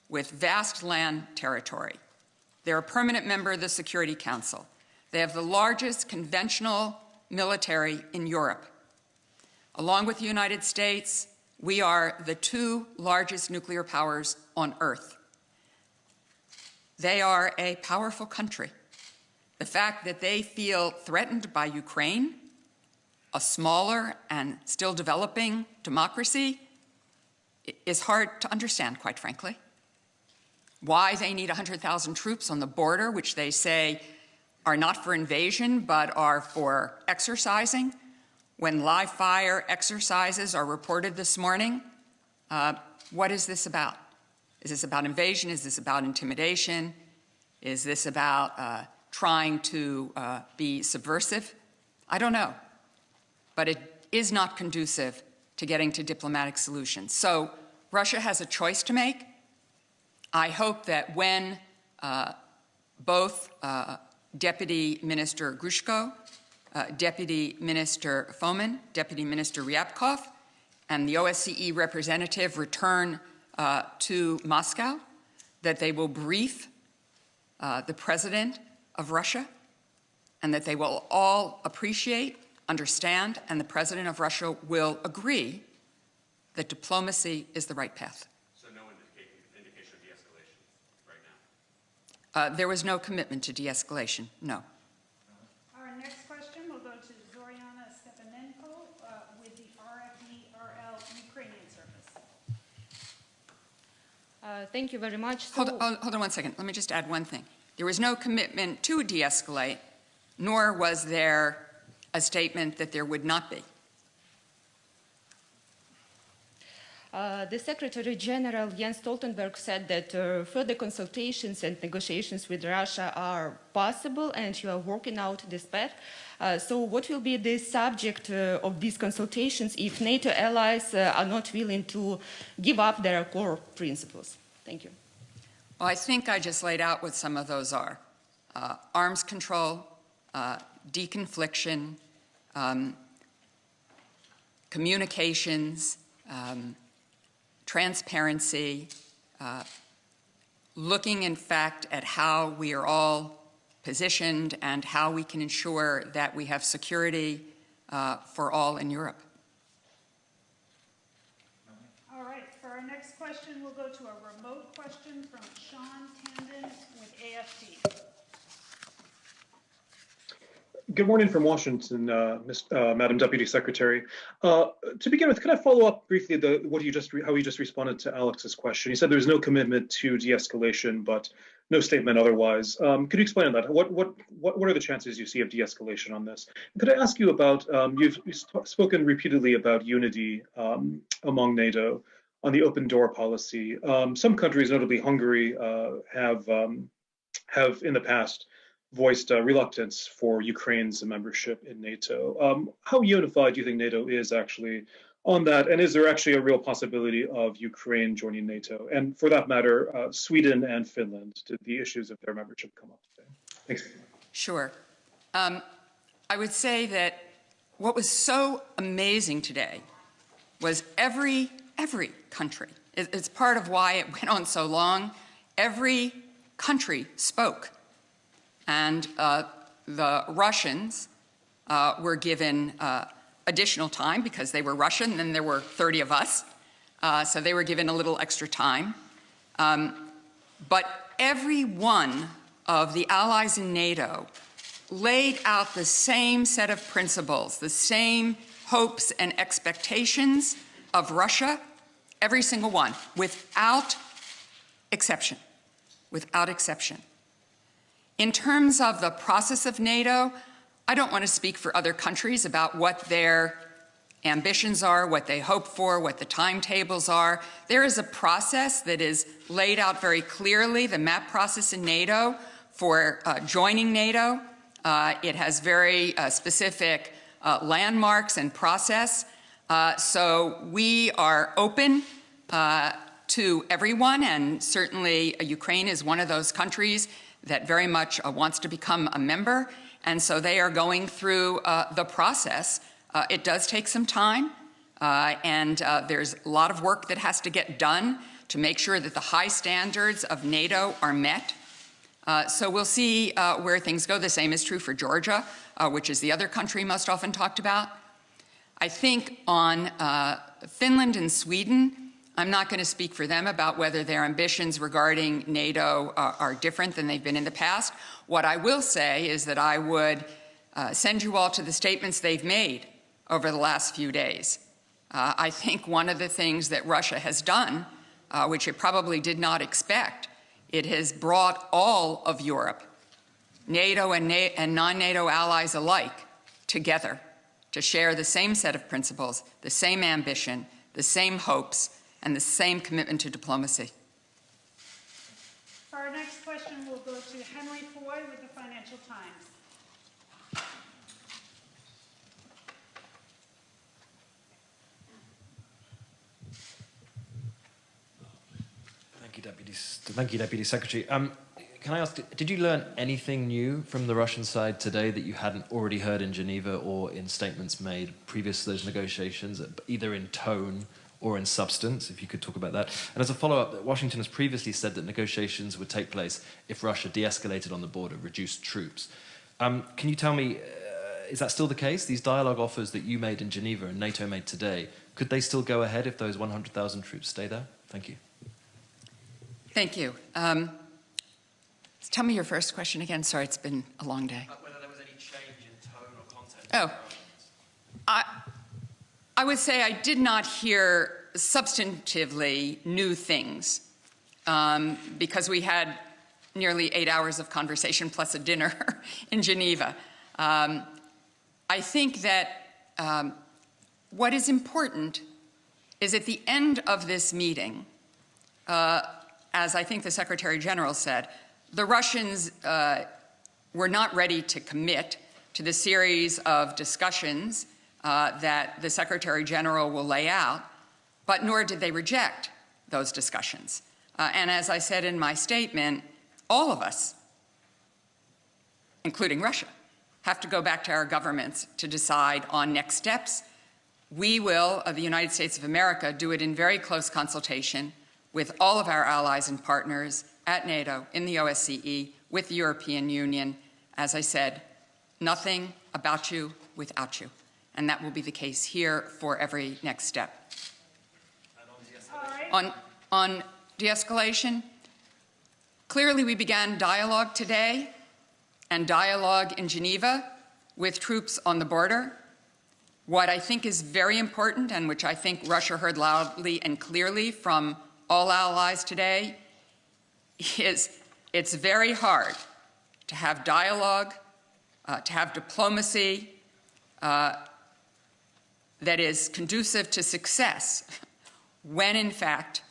with vast land territory. They're a permanent member of the Security Council. They have the largest conventional military in Europe. Along with the United States, we are the two largest nuclear powers on Earth. They are a powerful country. The fact that they feel threatened by Ukraine, a smaller and still developing democracy, is hard to understand, quite frankly. Why they need 100,000 troops on the border, which they say are not for invasion but are for exercising, when live fire exercises are reported this morning. What is this about? Is this about invasion? Is this about intimidation? Is this about trying to be subversive? I don't know. But it is not conducive to getting to diplomatic solutions. So Russia has a choice to make. I hope that when both Deputy Minister Grushko, Deputy Minister Fomin, Deputy Minister Ryabkov, and the OSCE representative return to Moscow, that they will brief the President of Russia, and that they will all appreciate, understand, and the President of Russia will agree that diplomacy is the right path. So no indication of de-escalation right now? There was no commitment to de-escalation, no. Our next question will go to Zoriana Stepanenko with the RFE-RL Ukrainian Service. Thank you very much. Hold on 1 second. Let me just add one thing. There was no commitment to de-escalate, nor was there a statement that there would not be. The Secretary-General Jens Stoltenberg said that further consultations and negotiations with Russia are possible, and you are working out this path. So what will be the subject of these consultations if NATO allies are not willing to give up their core principles? Thank you. Well, I think I just laid out what some of those are. Arms control, deconfliction, communications, transparency, looking, in fact, at how we are all positioned and how we can ensure that we have security for all in Europe. All right, for our next question, we'll go to a remote question from Sean Tandon with AFP. Good morning from Washington, Madam Deputy Secretary. To begin with, could I follow up briefly how you just responded to Alex's question? You said there's no commitment to de-escalation, but no statement otherwise. Could you explain that? What are the chances you see of de-escalation on this? Could I ask you about, you've spoken repeatedly about unity among NATO on the open door policy. Some countries, notably Hungary, have in the past voiced reluctance for Ukraine's membership in NATO. How unified do you think NATO is actually on that? And is there actually a real possibility of Ukraine joining NATO? And for that matter, Sweden and Finland, did the issues of their membership come up today? Thanks. Sure. I would say that what was so amazing today was every country, it's part of why it went on so long, every country spoke. And the Russians were given additional time because they were Russian, and there were 30 of us, so they were given a little extra time. But every one of the allies in NATO laid out the same set of principles, the same hopes and expectations of Russia, every single one, without exception, without exception. In terms of the process of NATO, I don't want to speak for other countries about what their ambitions are, what they hope for, what the timetables are. There is a process that is laid out very clearly, the MAP process in NATO for joining NATO. It has very specific landmarks and process. So we are open to everyone, and certainly Ukraine is one of those countries that very much wants to become a member, and so they are going through the process. It does take some time, and there's a lot of work that has to get done to make sure that the high standards of NATO are met. So we'll see where things go. The same is true for Georgia, which is the other country most often talked about. I think on Finland and Sweden, I'm not going to speak for them about whether their ambitions regarding NATO are different than they've been in the past. What I will say is that I would send you all to the statements they've made over the last few days. I think one of the things that Russia has done, which it probably did not expect, it has brought all of Europe, NATO and non-NATO allies alike, together to share the same set of principles, the same ambition, the same hopes, and the same commitment to diplomacy. For our next question, we'll go to Henry Foy with the Financial Times. Thank you, Deputy Secretary. Can I ask, did you learn anything new from the Russian side today that you hadn't already heard in Geneva or in statements made previous to those negotiations, either in tone or in substance, if you could talk about that? And as a follow-up, Washington has previously said that negotiations would take place if Russia de-escalated on the border, reduced troops. Can you tell me, is that still the case? These dialogue offers that you made in Geneva and NATO made today, could they still go ahead if those 100,000 troops stay there? Thank you. Thank you. Tell me your first question again. Sorry, it's been a long day. Whether there was any change in tone or content. I would say I did not hear substantively new things because we had nearly 8 hours of conversation plus a dinner in Geneva. I think that what is important is at the end of this meeting, as I think the Secretary-General said, the Russians were not ready to commit to the series of discussions that the Secretary-General will lay out, but nor did they reject those discussions. And as I said in my statement, all of us, including Russia, have to go back to our governments to decide on next steps. We will, the United States of America, do it in very close consultation with all of our allies and partners at NATO, in the OSCE, with the European Union. As I said, nothing about you without you. And that will be the case here for every next step. On de-escalation, clearly we began dialogue today and dialogue in Geneva with troops on the border. What I think is very important, and which I think Russia heard loudly and clearly from all allies today, is it's very hard to have dialogue, to have diplomacy that is conducive to success when, in fact,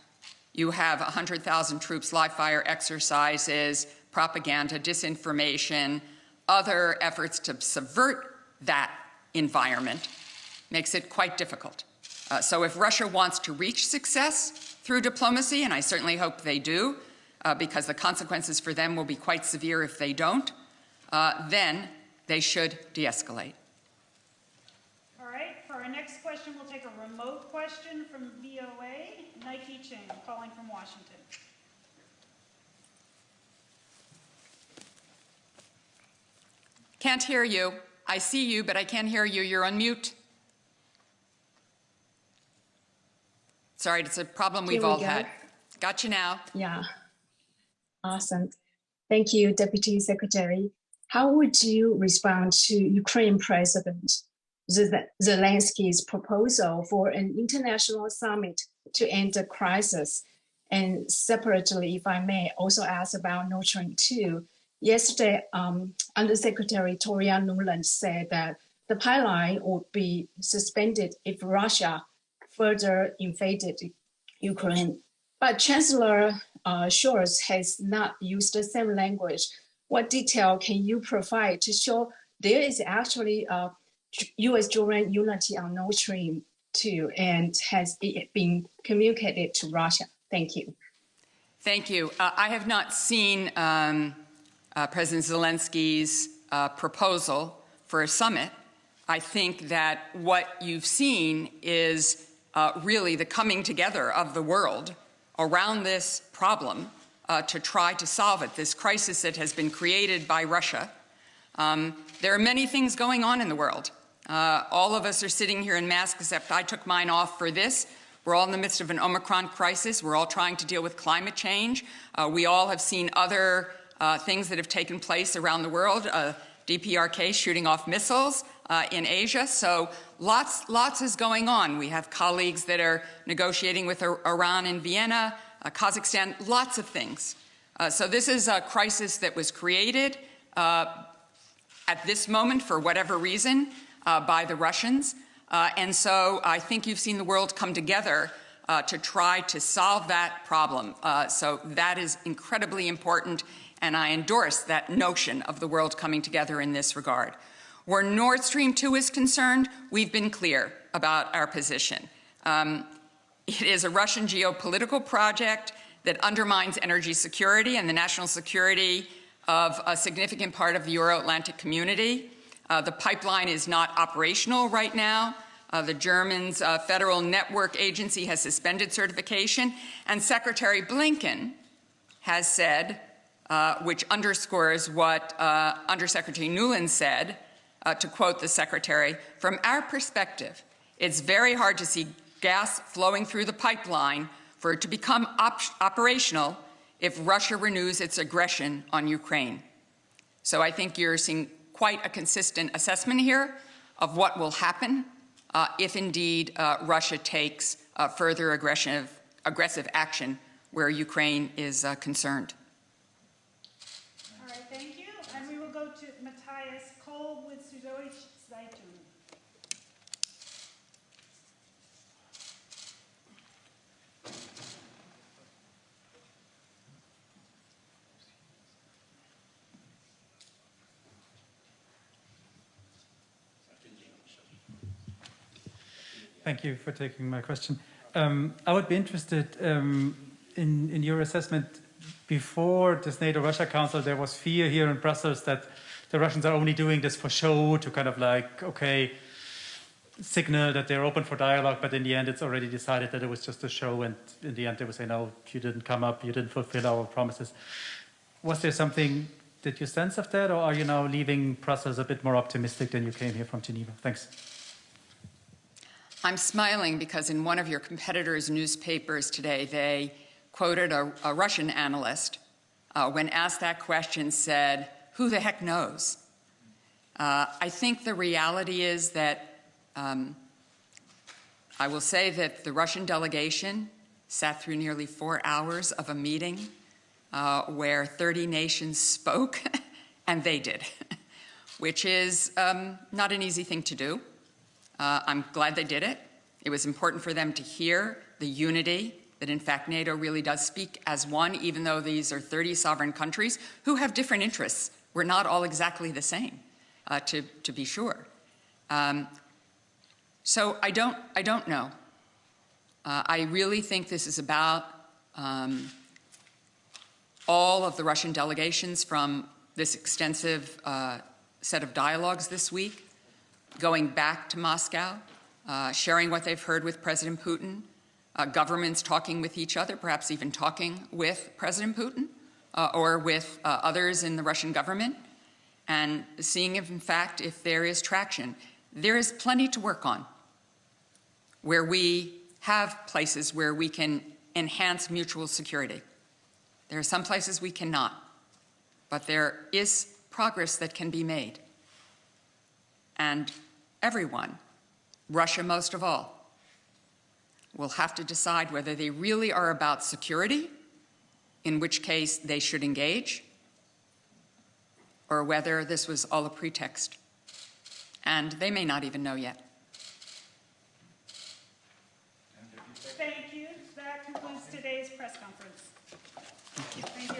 you have 100,000 troops, live-fire exercises, propaganda, disinformation, other efforts to subvert that environment makes it quite difficult. So if Russia wants to reach success through diplomacy, and I certainly hope they do, because the consequences for them will be quite severe if they don't, then they should de-escalate. All right, for our next question, we'll take a remote question from VOA. Nike Ching, calling from Washington. Can't hear you. I see you, but I can't hear you. You're on mute. Sorry, it's a problem we've all had. Got you now. Yeah. Awesome. Thank you, Deputy Secretary. How would you respond to Ukraine President Zelensky's proposal for an international summit to end the crisis? And separately, if I may, also ask about Nord Stream 2. Yesterday, Undersecretary Toria Nuland said that the pipeline would be suspended if Russia further invaded Ukraine. But Chancellor Scholz has not used the same language. What detail can you provide to show there is actually a U.S.-Jordan unity on Nord Stream 2, and has it been communicated to Russia? Thank you. Thank you. I have not seen President Zelensky's proposal for a summit. I think that what you've seen is really the coming together of the world around this problem to try to solve it, this crisis that has been created by Russia. There are many things going on in the world. All of us are sitting here in masks, except I took mine off for this. We're all in the midst of an Omicron crisis. We're all trying to deal with climate change. We all have seen other things that have taken place around the world, DPRK shooting off missiles in Asia. So lots is going on. We have colleagues that are negotiating with Iran in Vienna, Kazakhstan, lots of things. So this is a crisis that was created at this moment, for whatever reason, by the Russians. And so I think you've seen the world come together to try to solve that problem. So that is incredibly important, and I endorse that notion of the world coming together in this regard. Where Nord Stream 2 is concerned, we've been clear about our position. It is a Russian geopolitical project that undermines energy security and the national security of a significant part of the Euro-Atlantic community. The pipeline is not operational right now. The German's Federal Network Agency has suspended certification, and Secretary Blinken has said, which underscores what Undersecretary Nuland said, to quote the Secretary, from our perspective, it's very hard to see gas flowing through the pipeline for it to become operational if Russia renews its aggression on Ukraine. So I think you're seeing quite a consistent assessment here of what will happen if indeed Russia takes further aggressive action where Ukraine is concerned. All right, thank you. And we will go to Matthias Kolb with Süddeutsche Zeitung. Thank you for taking my question. I would be interested in your assessment. Before this NATO-Russia Council, there was fear here in Brussels that the Russians are only doing this for show, to kind of like, okay, signal that they're open for dialogue, but in the end it's already decided that it was just a show, and in the end they would say, no, you didn't come up, you didn't fulfill our promises. Was there something, did you sense of that, or are you now leaving Brussels a bit more optimistic than you came here from Geneva? Thanks. I'm smiling because in one of your competitors' newspapers today, they quoted a Russian analyst when asked that question, said, who the heck knows? I think the reality is that I will say that the Russian delegation sat through nearly 4 hours of a meeting where 30 nations spoke, and they did, which is not an easy thing to do. I'm glad they did it. It was important for them to hear the unity that, in fact, NATO really does speak as one, even though these are 30 sovereign countries who have different interests. We're not all exactly the same, to be sure. So I don't know. I really think this is about all of the Russian delegations from this extensive set of dialogues this week, going back to Moscow, sharing what they've heard with President Putin, governments talking with each other, perhaps even talking with President Putin or with others in the Russian government, and seeing if, in fact, if there is traction. There is plenty to work on, where we have places where we can enhance mutual security. There are some places we cannot, but there is progress that can be made. And everyone, Russia most of all, will have to decide whether they really are about security, in which case they should engage, or whether this was all a pretext. And they may not even know yet. Thank you. That concludes today's press conference. Thank you.